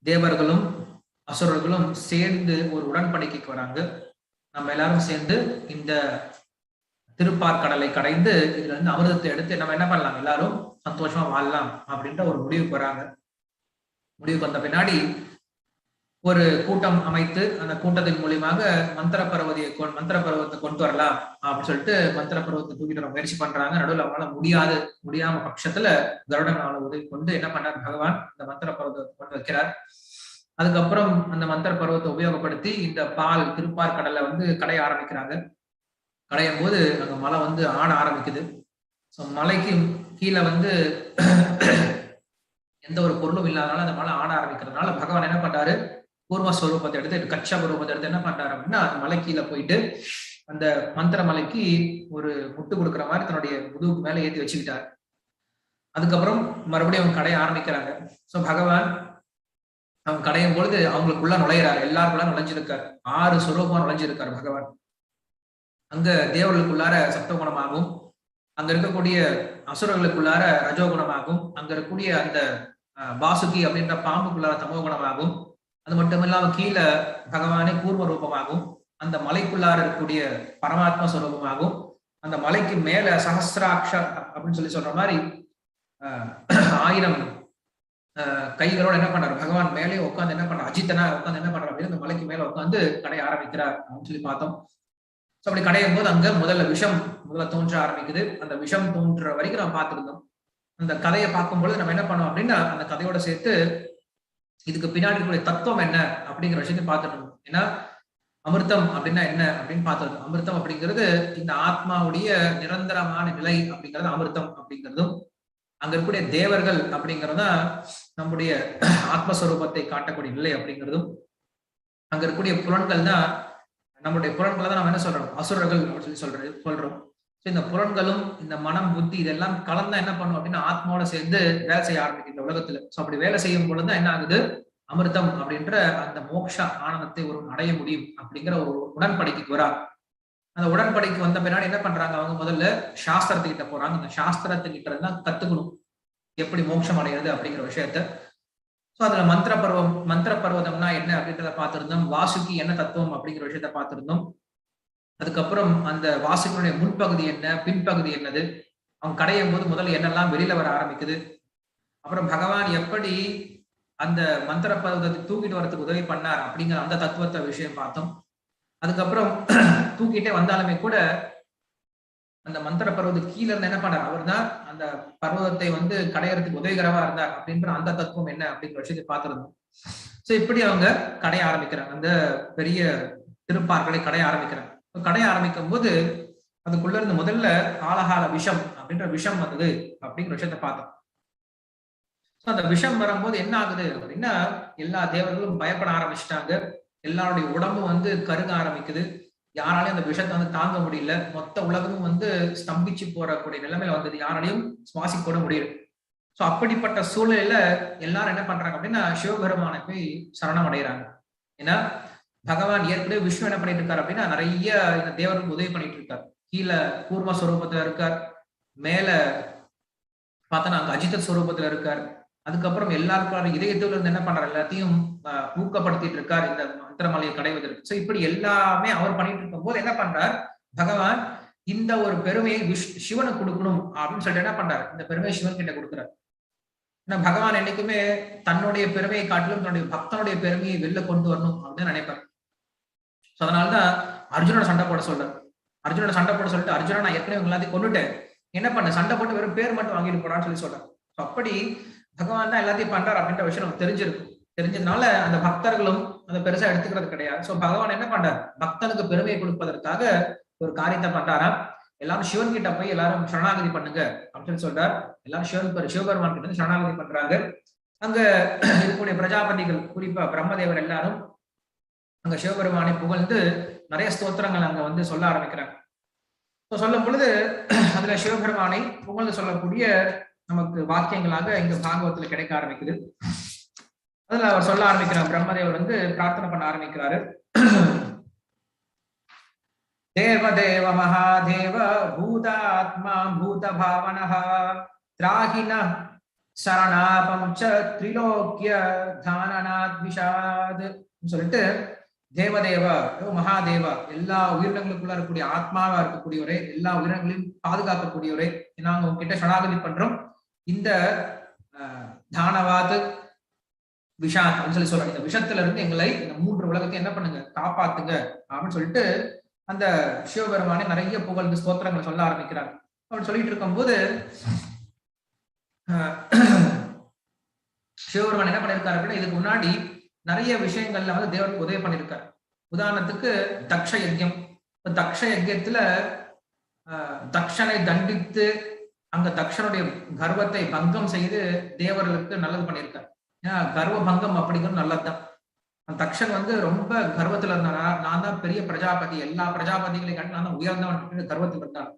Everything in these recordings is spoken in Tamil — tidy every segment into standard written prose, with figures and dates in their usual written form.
தேவர்களும் அசுரர்களும் சேர்ந்து ஒரு உடன்படிக்கைக்கு வராங்க. நம்ம எல்லாரும் சேர்ந்து இந்த திருப்பார்கடலை கடைந்து இதுல இருந்து அமிர்தத்தை எடுத்து நம்ம என்ன பண்ணலாம், எல்லாரும் சந்தோஷமா வாழலாம் அப்படின்ற ஒரு முடிவுக்கு வராங்க. முடிவுக்கு வந்த பின்னாடி ஒரு கூட்டம் அமைத்து அந்த கூட்டத்தின் மூலியமாக மந்திர பருவத்தை கொண்டு வரலாம் அப்படின்னு சொல்லிட்டு மந்திர பருவத்தை தூக்கிட்டு வர முயற்சி பண்றாங்க. நடுவில் அவங்களால முடியாம பட்சத்துல கருடன் உதவி கொண்டு என்ன பண்ணார், பகவான் இந்த மந்திர பருவத்தை கொண்டு வைக்கிறார். அதுக்கப்புறம் அந்த மந்திர பருவத்தை உபயோகப்படுத்தி இந்த பால் திருப்பார்கடலை கடைய ஆரம்பிக்கிறாங்க. கடையும் போது அங்க மலை ஆட ஆரம்பிக்குது. ஸோ மலைக்கு கீழே எந்த ஒரு பொருளும் இல்லாதனால அந்த மலை ஆட ஆரம்பிக்கிறதுனால பகவான் என்ன பண்றாரு, கூர்மஸ்வரூபத்தை எடுத்து கச்சப ரூபத்தை எடுத்து என்ன பண்றாரு அப்படின்னா அந்த மலை கீழே போயிட்டு அந்த மந்திர மலைக்கு ஒரு முட்டு கொடுக்குற மாதிரி தன்னுடைய முதுகுக்கு மேல ஏற்றி வச்சுக்கிட்டார். அதுக்கப்புறம் மறுபடியும் அவங்க கடைய ஆரம்பிக்கிறாங்க. ஸோ பகவான் அவங்க கடையும் பொழுது அவங்களுக்குள்ள நுழையிறாரு, எல்லாருக்குள்ள நுழைஞ்சிருக்காரு. 6 சுரூபமா நுழைஞ்சிருக்காரு பகவான். அங்க தேவர்களுக்குள்ளார சப்தகுணமாகவும், அங்க இருக்கக்கூடிய அசுரர்களுக்குள்ளார ரஜோகுணமாகும், அங்க இருக்கக்கூடிய அந்த பாசுகி அப்படின்ற பாம்புக்குள்ளார தமோகுணமாகும், அது மட்டும் இல்லாம கீழே பகவானே கூர்ம ரூபமாகும், அந்த மலைக்குள்ளார இருக்கக்கூடிய பரமாத்மா ஸ்வரூபமாகும், அந்த மலைக்கு மேல சஹசிராட்ச அப்படின்னு சொல்ற மாதிரி 1000 கைகளோட என்ன பண்றாரு பகவான் மேலே உட்காந்து என்ன பண்றாரு, அஜித்தனா உட்காந்து என்ன பண்றாரு அப்படின்னு அந்த மலைக்கு மேல உட்காந்து கடைய ஆரம்பிக்கிறார் அப்படின்னு சொல்லி பார்த்தோம். ஸோ அப்படி கடையும் போது அங்க முதல்ல தோன்ற ஆரம்பிக்குது. அந்த விஷம் தோன்ற வரைக்கும் நம்ம பார்த்துருந்தோம். அந்த கதையை பார்க்கும்பொழுது நம்ம என்ன பண்ணோம் அப்படின்னா அந்த கதையோட சேர்த்து இதுக்கு பின்னாடி இருக்கக்கூடிய தத்துவம் என்ன அப்படிங்கிற விஷயத்தை பார்த்துட்டோம். ஏன்னா அமிர்தம் அப்படின்னா என்ன அப்படின்னு பார்த்துருந்தோம். அமிர்தம் அப்படிங்கிறது இந்த ஆத்மாவுடைய நிரந்தரமான நிலை அப்படிங்கிறது அமிர்தம் அப்படிங்கிறதும், அங்க இருக்கக்கூடிய தேவர்கள் அப்படிங்கிறதுதான் நம்முடைய ஆத்மஸ்வரூபத்தை காட்டக்கூடிய நிலை அப்படிங்கிறதும், அங்க இருக்கக்கூடிய புலன்கள் தான் நம்முடைய புலன்களை தான் நம்ம என்ன சொல்றோம், அசுரர்கள் அப்படின்னு சொல்லி சொல்றோம். இந்த புலன்களும் இந்த மனம் புத்தி இதெல்லாம் கலந்தா என்ன பண்ணும் அப்படின்னா ஆத்மாவோட சேர்ந்து வேலை செய்ய ஆரம்பிக்கும் இந்த உலகத்துல. ஸோ அப்படி வேலை செய்யும் பொழுதுதான் என்ன ஆகுது, அமிர்தம் அப்படின்ற அந்த மோட்ச ஆனந்தத்தை ஒரு அடைய முடியும் அப்படிங்கிற ஒரு உடன்படிக்கைக்கு வரா. அந்த உடன்படிக்கை வந்த பின்னாடி என்ன பண்றாங்க, அவங்க முதல்ல சாஸ்திரத்துக்கிட்ட போறாங்க. அந்த சாஸ்திரத்துக்கிட்ட தான் கத்துக்கணும் எப்படி மோட்சம் அடைகிறது அப்படிங்கிற விஷயத்த. ஸோ அதுல மந்திர பர்வதம்னா என்ன அப்படின்றத பார்த்திருந்தோம். வாசுகி என்ன தத்துவம் அப்படிங்கிற விஷயத்த பார்த்திருந்தோம். அதுக்கப்புறம் அந்த வாசுகியுடைய முன்பகுதி என்ன, பின்பகுதி என்னது, அவங்க கடையும் போது முதல்ல என்னெல்லாம் வெளியில வர ஆரம்பிக்குது, அப்புறம் பகவான் எப்படி அந்த மந்திர பர்வதத்தை தூக்கிட்டு வரதுக்கு உதவி பண்ணார் அப்படிங்கிற அந்த தத்துவத்தை விஷயம் பார்த்தோம். அதுக்கப்புறம் தூக்கிட்டே வந்தாலுமே கூட அந்த மந்திர பர்வதம் கீழே இருந்து என்ன பண்ணார், அவர் தான் அந்த பர்வதத்தை கடையறதுக்கு உதவிகரமா இருந்தார் அப்படின்ற அந்த தத்துவம் என்ன அப்படிங்கிற விஷயத்தை பார்த்திருந்தோம். ஸோ இப்படி அவங்க கடைய ஆரம்பிக்கிறாங்க, அந்த பெரிய திருப்பார்களை கடைய ஆரம்பிக்கிறாங்க. கடைய ஆரம்பிக்கும் போது அதுக்குள்ள இருந்து முதல்ல ஆலகால விஷம் அப்படின்ற விஷம் வந்தது அப்படிங்கிற விஷயத்த பார்த்தோம். ஸோ அந்த விஷம் வரும்போது என்ன ஆகுது அப்படின்னா எல்லா தேவர்களும் பயப்பட ஆரம்பிச்சிட்டாங்க. எல்லாருடைய உடம்பும் கருக ஆரம்பிக்குது. யாராலையும் அந்த விஷத்தை தாங்க முடியல. மொத்த உலகமும் ஸ்தம்பிச்சு போறக்கூடிய நிலைமையில வந்தது. யாராலையும் சுவாசிக்க கூட முடியல. ஸோ அப்படிப்பட்ட சூழ்நிலையில எல்லாரும் என்ன பண்றாங்க அப்படின்னா சிவபெருமானை போய் சரணம் அடைகிறாங்க. ஏன்னா பகவான் ஏற்கனவே விஷ்ணு என்ன பண்ணிட்டு இருக்காரு அப்படின்னா நிறைய இந்த தேவருக்கு உதவி பண்ணிட்டு இருக்காரு. கீழே கூர்ம ஸ்வரூபத்துல இருக்கார், மேல பார்த்தோன்னா அங்க அஜித ஸ்வரூபத்துல இருக்கார். அதுக்கப்புறம் எல்லாருக்கும் இதயத்துல இருந்து என்ன பண்றாரு, எல்லாத்தையும் ஊக்கப்படுத்திட்டு இருக்காரு இந்த மந்திரமலையை கடைவதற்கு. ஸோ இப்படி எல்லாமே அவர் பண்ணிட்டு இருக்கும் போது என்ன பண்றார் பகவான், இந்த ஒரு பெருமையை சிவனுக்கு கொடுக்கணும் அப்படின்னு சொல்லிட்டு என்ன பண்றாரு, இந்த பெருமையை சிவன் கிட்ட கொடுக்குறாரு. ஏன்னா பகவான் என்னைக்குமே தன்னுடைய பெருமையை காட்டிலும் தன்னுடைய பக்தனுடைய பெருமையை வெளில கொண்டு வரணும் அப்படின்னு நினைப்பார். ஸோ அதனாலதான் அர்ஜுனோட சண்டை போட சொல்லிட்டு அர்ஜுனா நான் ஏற்கனவே எல்லாத்தையும் கொண்டுட்டேன், என்ன பண்ண சண்டை போட்டு வெறும் பேர் மட்டும் வாங்கிட்டு போறான்னு சொல்லி சொல்றேன். ஸோ அப்படி பகவான் தான் எல்லாத்தையும் பண்றாரு அப்படின்ற விஷயம் நமக்கு தெரிஞ்சதுனால அந்த பக்தர்களும் அதை பெருசா எடுத்துக்கிறது கிடையாது. ஸோ பகவான் என்ன பண்றாரு, பக்தனுக்கு பெருமையை கொடுப்பதற்காக ஒரு காரியத்தை பண்றாராம். எல்லாரும் சிவன் கிட்ட போய் எல்லாரும் சரணாகதி பண்ணுங்க அப்படின்னு சொல்றாரு. எல்லாரும் சிவபெருமான் கிட்ட இருந்து சரணாகதி பண்றாங்க. அங்க இருக்கக்கூடிய பிரஜாபதிகள் குறிப்பா பிரம்மதேவர் எல்லாரும் அங்க சிவபெருமானை புகழ்ந்து நிறைய ஸ்தோத்திரங்கள் அங்க சொல்ல ஆரம்பிக்கிறாங்க. சொல்லும் பொழுது அதுல சிவபெருமானை புகழ்ந்து சொல்லக்கூடிய நமக்கு வாக்கியங்களாக இங்க பாகவத்துல கிடைக்க ஆரம்பிக்குது. அதுல அவர் சொல்ல ஆரம்பிக்கிறார், பிரம்மதேவர் பிரார்த்தனை பண்ண ஆரம்பிக்கிறாரு. தேவதேவ மகாதேவ பூதாத்மா பூத பாவனஹ திராகின சரணாபம் ச திரிலோக்கிய தானநாத் விஷாத் சொல்லிட்டு தேவதேவா மகாதேவா எல்லா உயிரினங்களுக்குள்ள இருக்கக்கூடிய ஆத்மாவா இருக்கக்கூடியவரே, எல்லா உயிரினங்களையும் பாதுகாக்கக்கூடியவரே, நாங்க உங்ககிட்ட சரணாகதி பண்றோம். இந்த தானவாத் விஷாத் அப்படின்னு சொல்லி சொல்றாங்க. இந்த விஷத்துல இருந்து எங்களை இந்த 3 உலகத்தையும் என்ன பண்ணுங்க, காப்பாத்துங்க அப்படின்னு சொல்லிட்டு அந்த சிவபெருமானை நிறைய புகழ்ந்து ஸ்தோத்திரங்களை சொல்ல ஆரம்பிக்கிறாங்க. அப்படின்னு சொல்லிட்டு இருக்கும்போது சிவபெருமான் என்ன பண்ணிருக்காரு அப்படின்னா, இதுக்கு முன்னாடி நிறைய விஷயங்கள்ல வந்து தேவருக்கு உதவி பண்ணிருக்காரு. உதாரணத்துக்கு தக்ஷ யஜ்யம். தக்ஷ யஜ்யத்துல தக்ஷனை தண்டித்து அங்க தக்ஷனுடைய கர்வத்தை பங்கம் செய்து தேவர்களுக்கு நல்லது பண்ணியிருக்காரு. ஏன்னா கர்வ பங்கம் அப்படிங்கிறது நல்லதுதான். தக்ஷன் வந்து ரொம்ப கர்வத்துல இருந்தாரா, நான் தான் பெரிய பிரஜாபதி, எல்லா பிரஜாபதிகளையும் கண்டு நான் தான் உயர்ந்தவன் கர்வத்தில் இருந்தான்.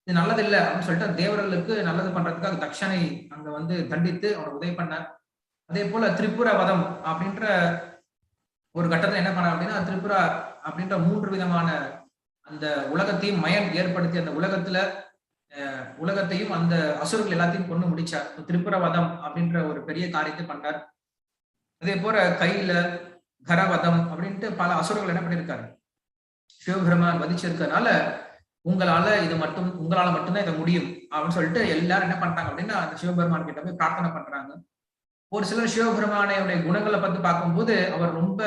இது நல்லது இல்லை அப்படின்னு சொல்லிட்டு தேவர்களுக்கு நல்லது பண்றதுக்காக தக்ஷனை அங்க வந்து தண்டித்து அவனை உதவி பண்ணார். அதே போல திரிபுர வதம் அப்படின்ற ஒரு கட்டத்துல என்ன பண்ண அப்படின்னா, திரிபுரா அப்படின்ற 3 விதமான அந்த உலகத்தையும் மயம் ஏற்படுத்தி அந்த உலகத்தையும் அந்த அசுரர்கள் எல்லாத்தையும் கொண்டு முடிச்சார். திரிபுர வதம் அப்படின்ற ஒரு பெரிய காரியத்தை பண்ணார். அதே போல கையில கரவதம் அப்படின்ட்டு பல அசுரர்கள் என்ன பண்ணிருக்காரு, சிவபெருமான் வதிச்சிருக்கனால உங்களால மட்டும்தான் இதை முடியும் அப்படின்னு சொல்லிட்டு எல்லாரும் என்ன பண்றாங்க அப்படின்னா அந்த சிவபெருமான் கிட்ட போய் பிரார்த்தனை பண்றாங்க. ஒரு சிலர் சிவபெருமானுடைய குணங்களை பத்தி பார்க்கும்போது அவர் ரொம்ப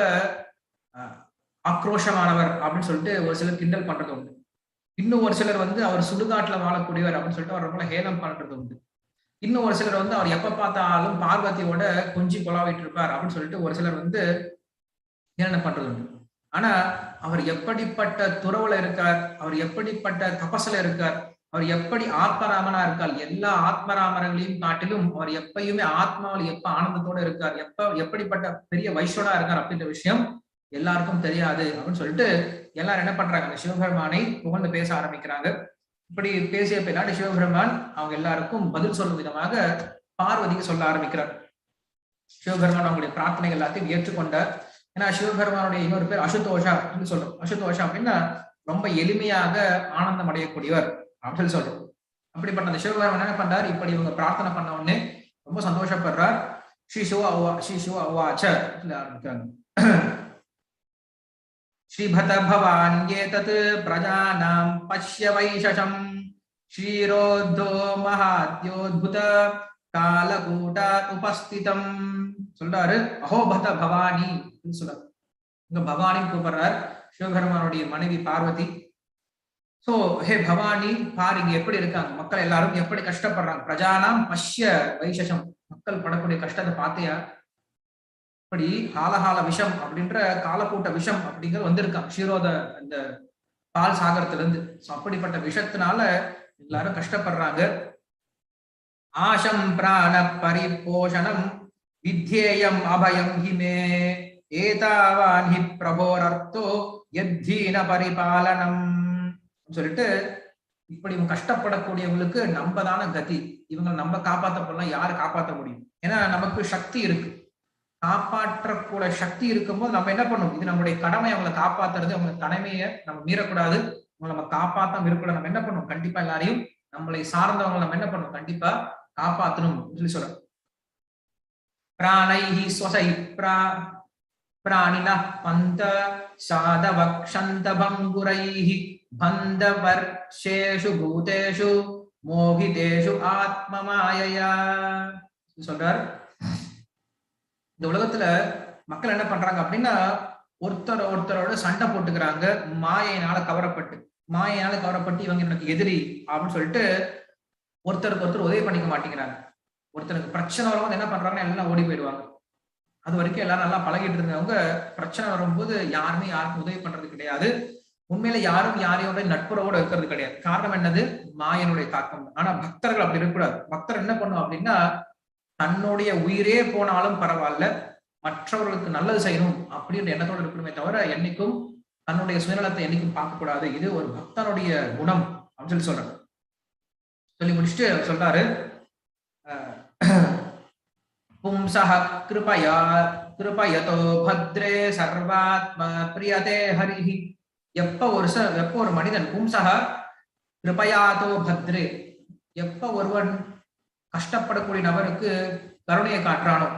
ஆக்ரோஷமானவர் அப்படின்னு சொல்லிட்டு ஒரு சிலர் கிண்டல் பண்றது உண்டு. இன்னும் ஒரு சிலர் வந்து அவர் சுடுகாட்டுல வாழக்கூடியவர் அப்படின்னு சொல்லிட்டு அவர் ரொம்ப ஹேளம் பண்றது உண்டு. இன்னும் ஒரு சிலர் வந்து அவர் எப்ப பார்த்தாலும் பார்வதியோட கொஞ்சி கொலாவிட்டு இருப்பார் அப்படின்னு சொல்லிட்டு ஒரு சிலர் வந்து ஏளனம் பண்றது உண்டு. ஆனா அவர் எப்படிப்பட்ட துறவுல இருக்கார், அவர் எப்படிப்பட்ட தபசுல இருக்கார், அவர் எப்படி ஆத்மராமனா இருக்கார், எல்லா ஆத்மராமர்களையும் காட்டிலும் அவர் எப்பயுமே ஆத்மாவில் எப்ப ஆனந்தத்தோட இருக்கார், எப்படிப்பட்ட பெரிய வைஷ்ணவனா இருக்கார் அப்படின்ற விஷயம் எல்லாருக்கும் தெரியாது அப்படின்னு சொல்லிட்டு எல்லாரும் என்ன பண்றாங்க, அந்த சிவபெருமானை புகழ்ந்து பேச ஆரம்பிக்கிறாங்க. இப்படி பேசிய பின்னாடி சிவபெருமான் அவங்க எல்லாருக்கும் பதில் சொல்லும் விதமாக பார்வதிக்கு சொல்ல ஆரம்பிக்கிறார். சிவபெருமான் அவங்களுடைய பிரார்த்தனைகள் எல்லாத்தையும் ஏற்றுக்கொண்டார். ஏன்னா சிவபெருமானுடைய இன்னொரு பேர் அசுதோஷா அப்படின்னு சொல்றோம். அசுதோஷா அப்படின்னா ரொம்ப எளிமையாக ஆனந்தம் அடையக்கூடியவர் அப்படின்னு சொல்றோம். அப்படிப்பட்ட அந்த சிவபெருமான் என்ன பண்றார், இப்படி இவங்க பிரார்த்தனை பண்ண உடனே ரொம்ப சந்தோஷப்படுறார். ஸ்ரீ சிவ அவாச்ச ஆரம்பிக்கிறாங்க. ஸ்ரீபத பவான்யேதத் பிரஜானாம் பஷ்ய வைஷசம் ஸ்ரீரோத்தோ மகாத்யோத்புத காலகூடா உபஸ்திதம் சொல்றாரு. அஹோபத பவானி சொல்றாரு. இங்க பவானின்னு கூப்பிடுறார் சிவபெருமானுடைய மனைவி பார்வதி. சோ ஹே பவானி, பாருங்க எப்படி இருக்காங்க மக்கள் எல்லாரும், எப்படி கஷ்டப்படுறாங்க. பிரஜானாம் பஷ்ய வைஷசம், மக்கள் படக்கூடிய கஷ்டத்தை பார்த்தியா. இப்படி ஹாலஹால விஷம் அப்படின்ற காலக்கூட்ட விஷம் அப்படிங்கிறது வந்திருக்கான் ஷீரோத அந்த பால் சாகரத்துல இருந்து. அப்படிப்பட்ட விஷத்தினால எல்லாரும் கஷ்டப்படுறாங்க. ஆசம் பிராண பரிபோஷணம் வித்யேயம் அபயம் ஹிமே ஏதாவான் ஹி பிரபோரர்த்தோ யத்தீன பரிபாலனம் சொல்லிட்டு, இப்படி இவங்க கஷ்டப்படக்கூடியவங்களுக்கு நம்ம தான கதி, இவங்க நம்ம காப்பாற்ற போலாம், யாரு காப்பாற்ற முடியும்? ஏன்னா நமக்கு சக்தி இருக்கு, காப்பாற்றக்கூட சக்தி இருக்கும்போது நம்ம என்ன பண்ணும், இது நம்மளுடைய கடமை, அவங்களை காப்பாத்துறது. அவங்க கடமையை நம்ம மீறக்கூடாது, அவங்களை நம்ம காப்பாற்றாம இருக்கக்கூடாது. நம்ம என்ன பண்ணும், கண்டிப்பா எல்லாரையும் நம்மளை சார்ந்தவங்களை நம்ம என்ன பண்ணும், கண்டிப்பா காப்பாற்றணும் சொல்லி சொல்றோம். பிராணைஹி ஸ்வசை பிராணின பந்த சாதவக்ஷந்த பங்குரைஹி பந்தவர்ஷேஷு பூதேஷு மோகிதேஷு ஆத்மமாயையா சொல்றார். இந்த உலகத்துல மக்கள் என்ன பண்றாங்க அப்படின்னா, ஒருத்தரோட சண்டை போட்டுக்கிறாங்க, மாயினால கவரப்பட்டு இவங்க எனக்கு எதிரி அப்படின்னு சொல்லிட்டு ஒருத்தருக்கு ஒருத்தர் உதவி பண்ணிக்க மாட்டேங்கிறாங்க. ஒருத்தருக்கு பிரச்சனை வரும்போது என்ன பண்றாங்கன்னா எல்லாம் ஓடி போயிடுவாங்க. அது வரைக்கும் எல்லாரும் நல்லா பழகிட்டு இருந்தவங்க பிரச்சனை வரும்போது யாருமே யாருக்கும் உதவி பண்றது கிடையாது. உண்மையில யாரும் யாரையோட நட்புறவோட இருக்கிறது கிடையாது. காரணம் என்னது, மாயனுடைய தாக்கம். ஆனா பக்தர்கள் அப்படி இருக்கக்கூடாது. பக்தர் என்ன பண்ணும் அப்படின்னா, தன்னுடைய உயிரே போனாலும் பரவாயில்ல, மற்றவர்களுக்கு நல்லது செய்யணும் அப்படின்ற எண்ணத்தோடு இருக்கணுமே தவிர என்னைக்கும் தன்னுடைய சுயநலத்தை என்னைக்கும் பார்க்கக்கூடாது. இது ஒரு பக்தனுடைய குணம் அப்படின்னு சொல்லி சொல்றாரு. சொல்லி முடிச்சுட்டு சொல்றாரு, பும்சஹ கிருபயதோ பத்ரே சர்வாத்ம பிரியதே ஹரிஹி. எப்ப ஒரு மனிதன் பும்சஹ கிருபயாதோ பத்ரே, எப்ப ஒருவன் கஷ்டப்படக்கூடிய நபருக்கு கருணையை காட்டுறானோ,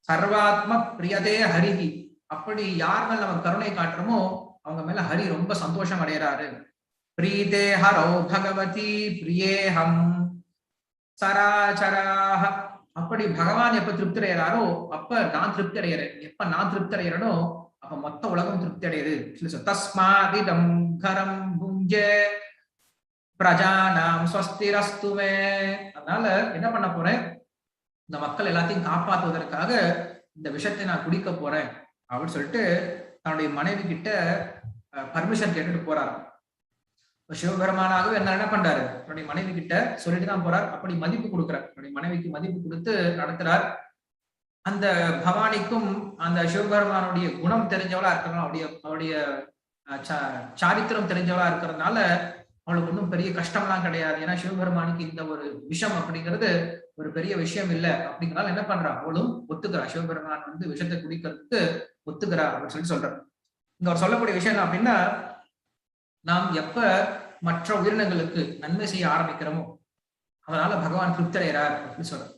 சர்வாத்ம பிரியதே ஹரிஹி, அப்படி யார் மேல நம்ம கருணை காட்டுறோமோ அவங்க மேல ஹரி ரொம்ப சந்தோஷம் அடைகிறாரு. பிரீதே ஹரோ பகவதி பிரியேஹம் சராச்சராக, அப்படி பகவான் எப்ப திருப்தி அடைகிறாரோ அப்ப நான் திருப்தி அடைகிறேன். எப்ப நான் திருப்தி அடைகிறேனோ அப்ப மொத்த உலகம் திருப்தி அடையுது. தஸ்மாதிதம் கரம் புஞ்சே பிரஜானாம் ஸ்வஸ்திரஸ்துமே. அதனால என்ன பண்ண போறேன், இந்த மக்கள் எல்லாத்தையும் காப்பாற்றுவதற்காக இந்த விஷயத்தை நான் குடிக்க போறேன் அப்படின்னு சொல்லிட்டு தன்னுடைய மனைவி கிட்ட பர்மிஷன் கேட்டுட்டு போறாரு. சிவபெருமானாகவே என்ன பண்றாரு, தன்னுடைய மனைவி கிட்ட சொல்லிட்டு தான் போறார். அப்படி மதிப்பு கொடுக்கிறார், தன்னுடைய மனைவிக்கு மதிப்பு கொடுத்து நடத்துறார். அந்த பவானிக்கும் அந்த சிவபெருமானுடைய குணம் தெரிஞ்சவளா இருக்கிறனால, அவருடைய சாரித்திரம் தெரிஞ்சவளா இருக்கிறதுனால அவளுக்கு ஒன்றும் பெரிய கஷ்டம்லாம் கிடையாது. ஏன்னா சிவபெருமானுக்கு இந்த ஒரு விஷம் அப்படிங்கிறது ஒரு பெரிய விஷயம் இல்லை அப்படிங்கிறனால என்ன பண்றா, அவளும் ஒத்துக்கிறா. சிவபெருமான் வந்து விஷத்தை குடிக்கிறதுக்கு ஒத்துக்கிறா அப்படின்னு சொல்லி சொல்றார். இங்க அவர் சொல்லக்கூடிய விஷயம் என்ன அப்படின்னா, நாம் எப்ப மற்ற உயிரினங்களுக்கு நன்மை செய்ய ஆரம்பிக்கிறோமோ அதனால பகவான் திருப்தி அடைகிறார் அப்படின்னு சொல்றார்.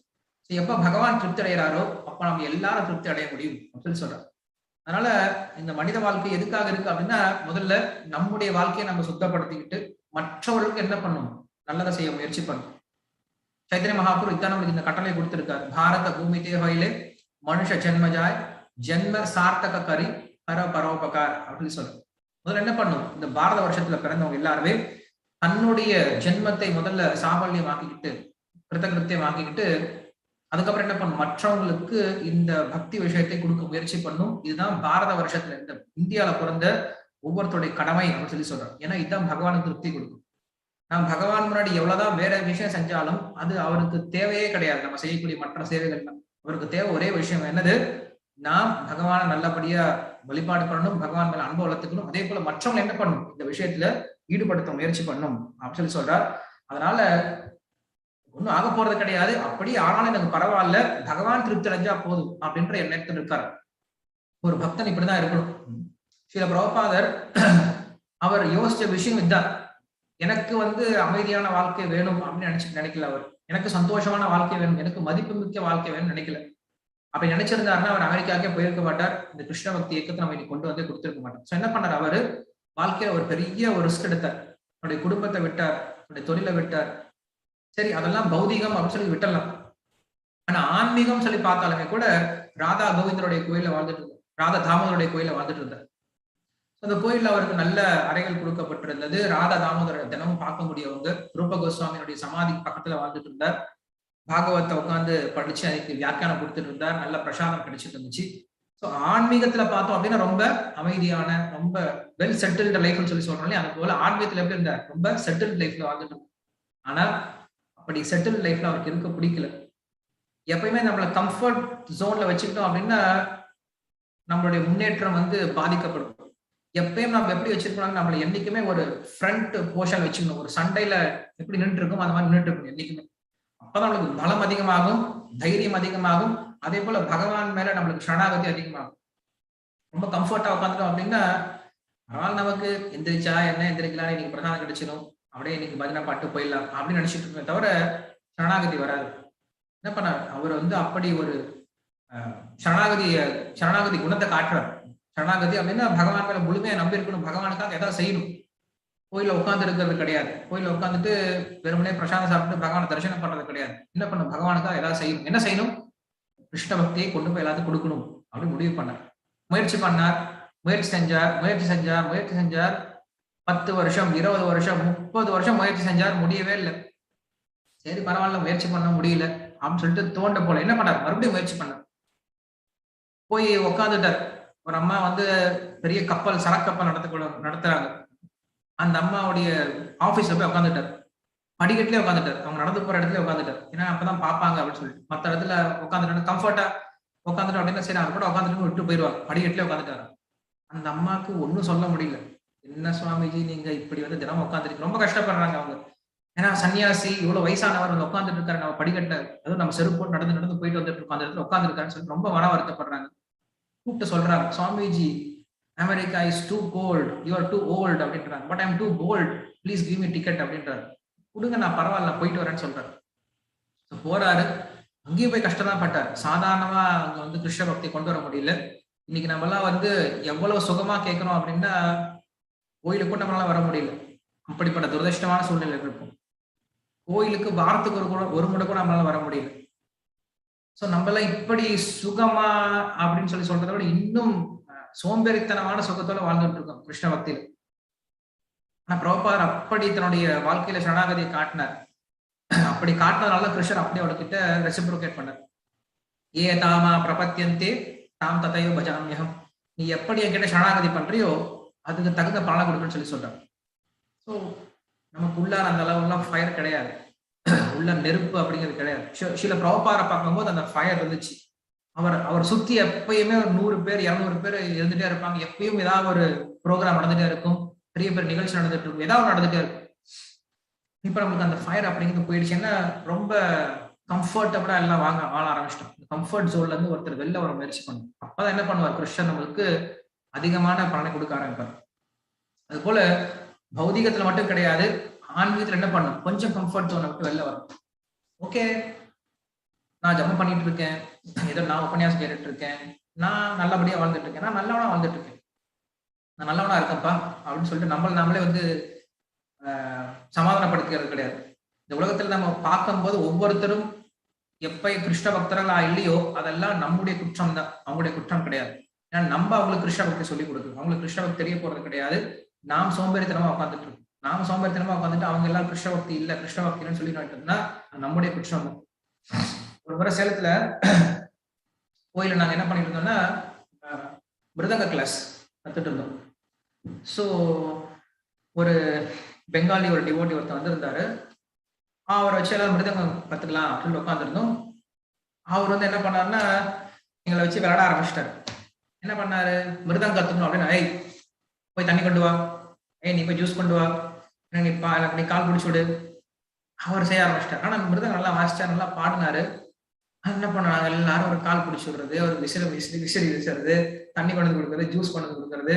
எப்ப பகவான் திருப்தி அடைகிறாரோ அப்ப நம்ம எல்லாரும் திருப்தி அடைய முடியும் அப்படின்னு சொல்றார். அதனால இந்த மனித வாழ்க்கை எதுக்காக இருக்கு அப்படின்னா, முதல்ல நம்முடைய வாழ்க்கையை நம்ம சுத்தப்படுத்திக்கிட்டு மற்றவர்களுக்கு என்ன பண்ணும், நல்லதை செய்ய முயற்சி பண்ணும். சைத்தன்ய மகாபுரு இதான் நம்மளுக்கு இந்த கட்டளை கொடுத்திருக்காரு. பாரத பூமி தேவையிலே மனுஷ ஜென்மஜாய் ஜென்ம சார்த்தக கரி பர பரோபகார் அப்படின்னு சொல்றோம். முதல்ல என்ன பண்ணும், இந்த பாரத வருஷத்துல பிறந்தவங்க எல்லாருமே தன்னுடைய ஜென்மத்தை முதல்ல சாபல்யம் ஆக்கிக்கிட்டு கிருத்தகிருத்தியம் ஆக்கிக்கிட்டு அதுக்கப்புறம் என்ன பண்ணும், மற்றவங்களுக்கு இந்த பக்தி விஷயத்தை கொடுக்க முயற்சி பண்ணும். இதுதான் பாரத வருஷத்துல இந்த இந்தியாவில பிறந்த ஒவ்வொருத்தருடைய கடமை அப்படின்னு சொல்லி சொல்றோம். ஏன்னா இதுதான் பகவானுக்கு திருப்தி கொடுக்கும். நாம் பகவான் முன்னாடி எவ்வளவுதான் வேற விஷயம் செஞ்சாலும் அது அவருக்கு தேவையே கிடையாது. நம்ம செய்யக்கூடிய மற்ற சேவைகள் அவருக்கு தேவை ஒரே விஷயம் என்னது, நாம் பகவானை நல்லபடியா வழிபாடு பண்ணணும், பகவான் மேல அன்பு வளர்த்துக்கணும். அதே போல மற்றவங்க என்ன பண்ணணும், இந்த விஷயத்துல ஈடுபடுத்த முயற்சி பண்ணணும் அப்படின்னு சொல்லி சொல்றார். அதனால ஒன்னும் ஆக போறது கிடையாது, அப்படி ஆனாலும் எனக்கு பரவாயில்ல, பகவான் திருப்தி அடைஞ்சா போதும் அப்படின்ற எண்ணத்தில் இருக்காரு. ஒரு பக்தன் இப்படிதான் இருக்கணும். ஸ்ரீல பிரபுபாதர் அவர் யோசிச்ச விஷயம் இதுதான். எனக்கு வந்து அமைதியான வாழ்க்கை வேணும் அப்படின்னு நினைக்கல அவர். எனக்கு சந்தோஷமான வாழ்க்கை வேணும், எனக்கு மதிப்பு மிக்க வாழ்க்கை வேணும்னு நினைக்கல. அப்படி நினைச்சிருந்தாருன்னா அவர் அமெரிக்காக்கே போயிருக்க மாட்டார், இந்த கிருஷ்ண பக்தி இயக்கத்தை நம்ம இன்னைக்கு கொண்டு வந்து கொடுத்திருக்க மாட்டோம். ஸோ என்ன பண்ணார், அவரு வாழ்க்கையில ஒரு பெரிய ஒரு ரிஸ்க் எடுத்தார். அவருடைய குடும்பத்தை விட்டார், அவருடைய தொழிலை விட்டார். சரி அதெல்லாம் பௌதிகம் அப்படின்னு சொல்லி விட்டலாம். ஆனா ஆன்மீகம் சொல்லி பார்த்தாலுமே கூட ராதா கோவிந்தருடைய கோயில வாழ்ந்துட்டு இருந்தார், ராதா தாமோதருடைய கோயில வாழ்ந்துட்டு இருந்தார். அந்த கோயில்ல அவருக்கு நல்ல அறைகள் கொடுக்கப்பட்டிருந்தது. ராதா தாமோதர தினமும் பார்க்க முடியவங்க. ரூப கோஸ்வாமியினுடைய சமாதி பக்கத்துல வாழ்ந்துட்டு இருந்தார். பாகவத்தை உட்காந்து படிச்சு அதுக்கு வியாக்கியானம் கொடுத்துட்டு இருந்தார். நல்ல பிரசாதம் கிடைச்சிட்டு இருந்துச்சு. ஸோ ஆன்மீகத்துல பார்த்தோம் அப்படின்னா ரொம்ப அமைதியான, ரொம்ப வெல் செட்டில்டு லைஃப்னு சொல்லி சொல்றோம் இல்லையா, அது போல ஆன்மீகத்துல எப்படி இருந்தார், ரொம்ப செட்டில்டு லைஃப்ல வாழ்ந்துட்டு இருந்தார். ஆனா அப்படி செட்டில்டு லைஃப்ல அவருக்கு இருக்க பிடிக்கல. எப்பயுமே நம்மள கம்ஃபர்ட் ஜோன்ல வச்சுக்கிட்டோம் அப்படின்னா நம்மளுடைய முன்னேற்றம் வந்து பாதிக்கப்படும். எப்பயும் நம்ம எப்படி வச்சிருக்கோம், நம்மள என்னைக்குமே ஒரு ஃப்ரண்ட் போர்ஷன் வச்சுக்கணும். ஒரு சண்டையில எப்படி நின்று இருக்கும் அந்த மாதிரி நின்றுட்டு இருக்கணும் என்னைக்குமே. அப்பதான் நம்மளுக்கு பலம் அதிகமாகும், தைரியம் அதிகமாகும். அதே போல பகவான் மேல நம்மளுக்கு சரணாகதி அதிகமாகும். ரொம்ப கம்ஃபர்ட்டா உட்காந்துட்டோம் அப்படின்னா அதனால நமக்கு எந்திரிச்சா என்ன, எந்திரிக்கலாம், இன்னைக்கு பிரசாதம் கிடைச்சிடும், அப்படியே இன்னைக்கு பஜனை பாட்டு போயிடலாம் அப்படின்னு நினைச்சிட்டு இருக்கோமே தவிர சரணாகதி வராது. என்ன பண்ணார், அவர் வந்து அப்படி ஒரு சரணாகதி குணத்தை காட்டுறார். சரணாகதி அப்படின்னா பகவான் மேல முழுமையா நம்பி இருக்கணும், பகவானுக்காக ஏதாவது செய்யணும். கோயில உட்கார்ந்து இருக்கிறது கிடையாது, கோயில உட்காந்துட்டு வெறுமனே பிரசாதம் சாப்பிட்டு பகவானை தரிசனம் பண்றது கிடையாது. என்ன பண்ணும், பகவானுக்காக ஏதாவது செய்யணும். என்ன செய்யணும், கிருஷ்ண பக்தியை கொண்டு போய் எல்லாத்தையும் கொடுக்கணும் அப்படின்னு முடிவு பண்ணார். முயற்சி பண்ணார், முயற்சி செஞ்சார். 10 வருஷம், 20 வருஷம், 30 வருஷம் முயற்சி செஞ்சார், முடியவே இல்லை. சரி பரவாயில்ல, முயற்சி பண்ண முடியல அப்படின்னு சொல்லிட்டு தோண்ட போல என்ன பண்ணார், மறுபடியும் முயற்சி பண்ணார். போய் உட்காந்துட்டார். ஒரு அம்மா வந்து பெரிய கப்பல், சரக்கப்பல் நடத்துறாங்க. அந்த அம்மாவுடைய ஆபீஸ்ல போய் உட்காந்துட்டார். படிக்கட்டுலயே உட்காந்துட்டார். அவங்க நடந்து போற இடத்துல உட்காந்துட்டார். ஏன்னா அப்பதான் பார்ப்பாங்க அப்படின்னு சொல்லிட்டு. மற்ற இடத்துல உட்காந்துட்டு கம்ஃபர்ட்டா உட்காந்துட்டோம் அப்படின்னா சரி அது கூட உட்காந்துட்டு விட்டு போயிடுவாங்க. படிக்கட்டுலயே உட்காந்துட்டாரு. அந்த அம்மாவுக்கு ஒன்னும் சொல்ல முடியல. என்ன சுவாமிஜி நீங்க இப்படி வந்து தினம் உட்காந்துருக்கு, ரொம்ப கஷ்டப்படுறாங்க அவங்க. ஏன்னா சன்னியாசி இவ்வளவு வயசானவர் வந்து உட்காந்துட்டு இருக்காரு, நம்ம படிக்கட்ட அதுவும் நம்ம செருப்பு போட்டு நடந்து போயிட்டு வந்துட்டு இருக்கோம், அந்த இடத்துல உட்காந்துருக்காருன்னு சொல்லி ரொம்ப மன வருத்தப்படுறாங்க. கூப்பிட்டு சொல்றாங்க, Swamiji America is too cold, you are too old அப்படின்றாங்க. But I am too bold, please give me ticket அப்படின்றாரு. கொடுங்க நான் பரவாயில்ல போயிட்டு வரேன்னு சொல்றாரு. போறாரு, அங்கேயும் போய் கஷ்டம் தான் பட்டார். சாதாரணமா அங்க வந்து கிருஷ்ண பக்தி கொண்டு வர முடியல. இன்னைக்கு நம்ம எல்லாம் வந்து எவ்வளவு சுகமா கேட்கிறோம் அப்படின்னா கோயிலுக்கும் நம்மளால வர முடியல. அப்படிப்பட்ட துரதிருஷ்டமான சூழ்நிலை இருக்கும். கோயிலுக்கு வாரத்துக்கு ஒரு முறை கூட நம்மளால வர முடியல. சோ நம்மள இப்படி சுகமா அப்படின்னு சொல்றதை விட இன்னும் சோம்பேறித்தனமான சுகத்தோட வாழ்ந்துட்டு இருக்கோம் கிருஷ்ண பக்தியில. ஆனா பிரபுபாதர் அப்படி தன்னுடைய வாழ்க்கையில சரணாகதியை காட்டினார். அப்படி காட்டினதுனால கிருஷ்ணர் அப்படி அவர்கிட்ட ரெசிப்ரோகேட் பண்ணார். ஏ தாமா பிரபத்தியந்தே தாம் ததையோ பஜாமியம். நீ எப்படி என்கிட்ட சரணாகதி பண்றியோ அதுக்கு தகுந்த பலனை கொடுக்குன்னு சொல்லி சொல்றார். ஸோ நமக்கு உள்ளார அந்த அளவுலாம் ஃபயர் கிடையாது, உள்ள நெருப்பு அப்படிங்கிறது கிடையாது. சில பிரபுபாதரை பார்க்கும்போது அந்த ஃபயர் இருந்துச்சு. அவர் சுத்தி எப்பயுமே ஒரு 100 பேர் 200 பேர் இருந்துட்டே இருப்பாங்க. எப்பயும் ஏதாவது ஒரு ப்ரோக்ராம் நடந்துட்டே இருக்கும், பெரிய பெரிய நிகழ்ச்சி நடந்துட்டு இருக்கும், ஏதாவது நடந்துட்டே இருக்கும். இப்ப நமக்கு அந்த ஃபயர் அப்படிங்கிறது போயிடுச்சுன்னா ரொம்ப கம்ஃபர்டபுளா எல்லாம் வாழ ஆரம்பிச்சிட்டோம். கம்ஃபர்ட் ஜோன்ல இருந்து ஒருத்தர் வெளில வர முயற்சி பண்ணும். அப்பதான் என்ன பண்ணுவார் கிருஷ்ணன் நம்மளுக்கு அதிகமான பலனை கொடுக்க ஆரம்பிப்பார். அது போல பௌதிகத்துல மட்டும் கிடையாது, ஆன்மீகத்துல என்ன பண்ணும், கொஞ்சம் கம்ஃபர்ட் ஜோனை விட்டு வெளில வரும். ஓகே, நான் ஜபம் பண்ணிட்டு இருக்கேன், ஏதோ நான் உபன்யாசம் கேட்டுட்டு இருக்கேன், நான் நல்லபடியா வாழ்ந்துட்டு இருக்கேன், நான் நல்லவனா வாழ்ந்துட்டு இருக்கேன், நான் நல்லவனா இருக்கேன்ப்பா அப்படின்னு சொல்லிட்டு நாமளே வந்து சமாதானப்படுத்துகிறது கிடையாது. இந்த உலகத்துல நம்ம பார்க்கும்போது ஒவ்வொருத்தரும் எப்ப கிருஷ்ண பக்தர்களா இல்லையோ அதெல்லாம் நம்முடைய குற்றம் தான், அவங்களுடைய குற்றம் கிடையாது. ஏன்னா நம்ம அவங்களுக்கு கிருஷ்ண பக்தி சொல்லிக் கொடுக்கணும், அவங்களுக்கு கிருஷ்ண பக்தி தெரிய போறது கிடையாது. நாம் சோம்பேறித்தனமா உட்காந்துட்டு இருக்கோம். நாம சோம்பேறித்தனமா உட்காந்துட்டு அவங்க எல்லாம் கிருஷ்ண பக்தி இல்ல கிருஷ்ண பக்தின்னு சொல்லி நட்டுனா நம்முடைய குற்றம் தான். ஒரு முறை சேலத்துல கோயில நாங்க என்ன பண்ணிட்டு இருந்தோம்னா மிருதங்க கிளாஸ் கத்துட்டு இருந்தோம். ஸோ ஒரு பெங்காலி ஒரு டிவோட்டி ஒருத்தர் வந்திருந்தாரு. அவரை வச்சு எல்லாரும் மிருதங்கம் கத்துக்கலாம் அப்படின்னு உட்காந்துருந்தோம். அவர் வந்து என்ன பண்ணாருன்னா எங்களை வச்சு விளையாட ஆரம்பிச்சிட்டாரு. என்ன பண்ணாரு, மிருதங்கம் கத்துக்கணும் அப்படின்னு, ஏய் போய் தண்ணி கொண்டு வா, ஏய் நீ போய் ஜூஸ் கொண்டு வா, நீ கால் பிடிச்சு விடு, அவர் செய்ய ஆரம்பிச்சிட்டார். ஆனா மிருதங்கம் நல்லா வாசிச்சார், நல்லா பாடினாரு. என்ன பண்ணாங்க, எல்லாரும் ஒரு கால் பிடிச்சி விடுறது, ஒரு விசிறி வீசுறது, தண்ணி கொண்டு கொடுக்குறது, ஜூஸ் கொண்டு கொடுக்குறது.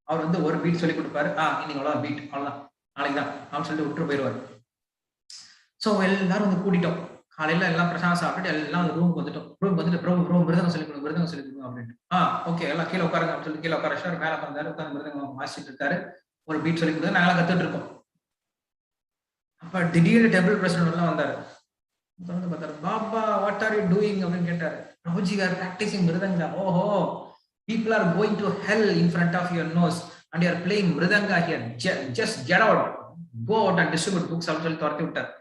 அவர் வந்து ஒரு பீட் சொல்லி கொடுப்பாரு, இன்னைக்கு அவ்வளோதான் பீட், அவ்வளோதான் நாளைக்கு தான் அப்படின்னு சொல்லிட்டு விட்டு போயிடுவாரு. ஸோ எல்லாரும் வந்து கூட்டிட்டோம். காலையில எல்லாம் பிரசாதம் சாப்பிட்டுட்டு எல்லாம் ரூமுக்கு வந்துட்டோம். ரூமுக்கு வந்துட்டு மிருதங்கம் சொல்லிக் கொடுங்க, மிருதங்கம் சொல்லிக் கொடுங்க அப்படின்ட்டு. ஓகே எல்லாம் கீழே உட்காருங்க அப்படின்னு சொல்லி கீழே உட்கார வச்சு மேலே உட்காந்து உட்காந்து மிருதங்கம் வாசிச்சுட்டு இருக்காரு. ஒரு பீட் சொல்லி கொடுத்து நாங்களாம் கத்துட்டு இருக்கோம். அப்ப திடீர்னு டெம்பிள் பிரசிடென்ட் எல்லாம் வந்தாரு. தொடர்ந்து பார்த்தாரு. Baba what are you doing அப்படின்னு கேட்டாரு. Prabhuji are practising mridanga. ஓஹோ, people are going to hell in front of your nose and you are playing மிருதங்கா here. Just get out, go out and distribute books அப்படின்னு சொல்லி துரத்தி விட்டார்.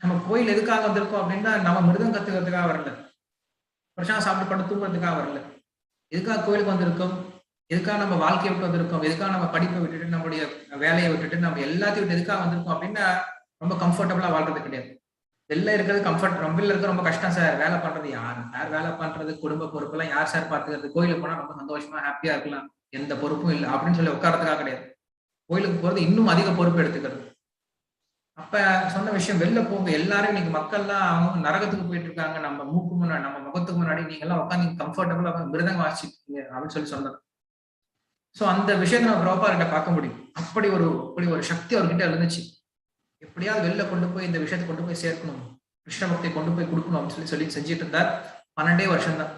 நம்ம கோயில் எதுக்காக வந்திருக்கோம் அப்படின்னா நம்ம மிருதம் கத்துக்கிறதுக்காக வரல, பிரசாதம் சாப்பிட்டு பட்டு தூங்குறதுக்காக வரல. எதுக்காக கோயிலுக்கு வந்திருக்கோம், எதுக்காக நம்ம வாழ்க்கையை விட்டு வந்திருக்கோம், எதுக்காக நம்ம படிப்பை விட்டுட்டு நம்மளுடைய வேலையை விட்டுட்டு நம்ம எல்லாத்தையும் விட்டு எதுக்காக வந்திருக்கோம் அப்படின்னா ரொம்ப கம்ஃபர்டபுளா வாழ்றது கிடையாது. வெளில இருக்கிறது கம்ஃபர்ட், ரொம்ப இருக்கிறது ரொம்ப கஷ்டம் சார். வேலை பண்றது யார் வேலை பண்றது, குடும்ப பொறுப்பு எல்லாம் யார் சார் பாத்துக்கிறது, கோயிலுக்கு போனா ரொம்ப சந்தோஷமா ஹாப்பியா இருக்கலாம், எந்த பொறுப்பும் இல்லை அப்படின்னு சொல்லி உட்காரத்துக்காக கிடையாது. கோயிலுக்கு போறது இன்னும் அதிக பொறுப்பு எடுத்துக்கிறது. அப்ப சொன்ன விஷயம், வெளில போங்க எல்லாரும், இன்னைக்கு மக்கள்லாம் அவங்க நரகத்துக்கு போயிட்டு இருக்காங்க, நம்ம மூக்கு முன்னாடி நம்ம முகத்துக்கு முன்னாடி நீங்க எல்லாம் உட்காந்து கம்ஃபர்டபுளா மிருதங்க வாசிச்சிருக்கீங்க அப்படின்னு சொல்லி சொன்னார். சோ அந்த விஷயத்த நம்ம பிரபுபாதர்கிட்ட பார்க்க முடியும். அப்படி ஒரு சக்தி அவர்கிட்ட இருந்துச்சு. எப்படியாவது வெளில கொண்டு போய் இந்த விஷயத்தை கொண்டு போய் சேர்க்கணும், கிருஷ்ண பக்தியை கொண்டு போய் கொடுக்கணும் அப்படின்னு சொல்லி செஞ்சுட்டு இருந்தார். 12 வருஷம் தான்.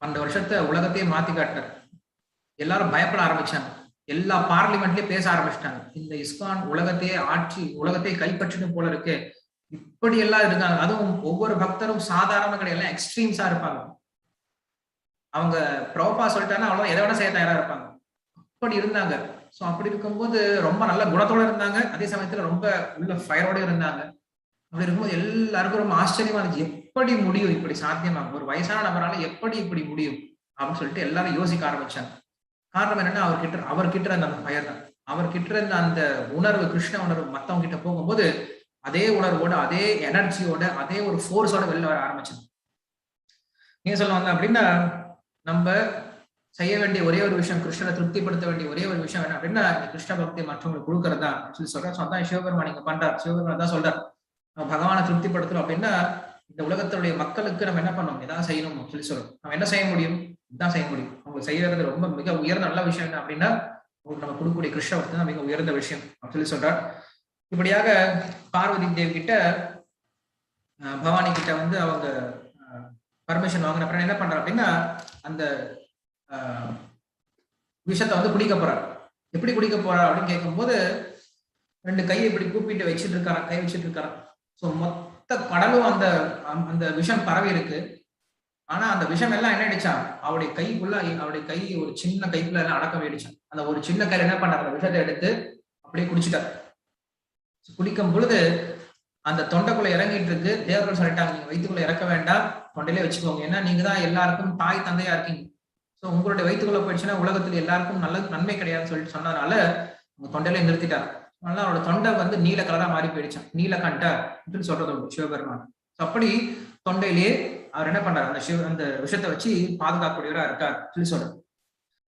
12 வருஷத்தை உலகத்தையே மாத்தி காட்டினார். எல்லாரும் பயப்பட ஆரம்பிச்சாங்க. எல்லா பார்லிமெண்ட்லயும் பேச ஆரம்பிச்சிட்டாங்க, இந்த இஸ்கான் உலகத்தையே ஆட்சி, உலகத்தையே கைப்பற்றிட்டு போல இருக்கு, இப்படி எல்லாம் இருக்காங்க. அதுவும் ஒவ்வொரு பக்தரும் சாதாரண கிடையாது, எக்ஸ்ட்ரீம்ஸா இருப்பாங்க. அவங்க பிரபுபா சொல்லிட்டாங்கன்னா அவ்வளவு எதை விட செய்ய தயாரா இருப்பாங்க, அப்படி இருந்தாங்க. சோ அப்படி இருக்கும்போது ரொம்ப நல்ல குணத்தோட இருந்தாங்க, அதே சமயத்துல ரொம்ப உள்ள ஃபயரோட இருந்தாங்க. அப்படி இருக்கும்போது எல்லாருக்கும் ரொம்ப ஆச்சரியமா இருந்துச்சு, எப்படி முடியும், இப்படி சாத்தியமா, ஒரு வயசான நபரால எப்படி இப்படி முடியும் அப்படின்னு சொல்லிட்டு எல்லாரும் யோசிக்க ஆரம்பிச்சாங்க. காரணம் என்னன்னா அவர்கிட்ட இருந்த அந்த ஃபயர் தான், அவர்கிட்ட இருந்த அந்த உணர்வு, கிருஷ்ண உணர்வு மத்தவங்க கிட்ட போகும்போது அதே உணர்வோட, அதே எனர்ஜியோட, அதே ஒரு ஃபோர்ஸோட வெளில வர ஆரம்பிச்சது. ஏன் சொல்ல வந்தேன் அப்படின்னா, நம்ம செய்ய வேண்டிய ஒரே ஒரு விஷயம், கிருஷ்ணரை திருப்திப்படுத்த வேண்டிய ஒரே ஒரு விஷயம் என்ன அப்படின்னா கிருஷ்ண பக்தி மற்றவங்களுக்கு கொடுக்கறதா சொல்லி சொல்றேன். அதான் சிவபெருமான் நீங்க பண்றாரு. சிவபெருமான் தான் சொல்றாரு, பகவானை திருப்திப்படுத்தணும் அப்படின்னா இந்த உலகத்தினுடைய மக்களுக்கு நம்ம என்ன பண்ணணும், எதாவது செய்யணும் சொல்லி சொல்றோம். நம்ம என்ன செய்ய முடியும், இதுதான் செய்ய முடியும். அவங்க செய்யறது ரொம்ப மிக உயர்ந்த நல்ல விஷயம் என்ன அப்படின்னா உங்களுக்கு நம்ம கொடுக்கக்கூடிய கிருஷ்ண பக்தி தான் மிக உயர்ந்த விஷயம் அப்படின்னு சொல்லி சொல்றார். இப்படியாக பார்வதி தேவி கிட்ட பவானி கிட்ட வந்து அவங்க பர்மிஷன் வாங்கின அப்புறம் என்ன பண்றாரு அப்படின்னா அந்த விஷத்தை வந்து குடிக்க போறார். எப்படி குடிக்க போறா அப்படின்னு கேட்கும்போது 2 கையை இப்படி கூப்பிட்டு வச்சுட்டு இருக்காரா, கை வச்சுட்டு இருக்காரா. ஸோ மொத்த கடலும் அந்த அந்த விஷம் பரவி இருக்கு. ஆனா அந்த விஷம் எல்லாம் என்ன ஆயிடுச்சான், அவருடைய கைக்குள்ள, அவருடைய கை ஒரு சின்ன கைக்குள்ள எல்லாம் அடக்க போயிடுச்சான். அந்த ஒரு சின்ன கையில என்ன பண்ணார், அந்த விஷத்தை எடுத்து அப்படியே குடிச்சிட்டார். குடிக்கும் பொழுது அந்த தொண்டைக்குள்ள இறங்கிட்டு இருக்கு. தேவர்கள் சொல்லிட்டாங்க, நீங்க வயிற்றுக்குள்ள இறக்க வேண்டாம், தொண்டையிலே வச்சுக்கோங்க. ஏன்னா நீங்க தான் எல்லாருக்கும் தாய் தந்தையா இருக்கீங்க. ஸோ உங்களுடைய வயிற்றுக்குள்ள போயிடுச்சுன்னா உலகத்துல எல்லாருக்கும் நல்ல நன்மை கிடையாதுன்னு சொல்லிட்டு சொன்னதுனால உங்க தொண்டையில நிறுத்திட்டாங்க. அதனால அவரோட தொண்டை வந்து நீல கலரா மாறி போயிடுச்சான். நீலகண்ட அப்படின்னு சொல்றது உண்டு சிவபெருமான். அப்படி தொண்டையிலேயே அவர் என்ன பண்றாரு, அந்த விஷத்தை வச்சு பாதுகாக்கக்கூடியவரா இருக்கார் சொல்லி சொல்றாரு.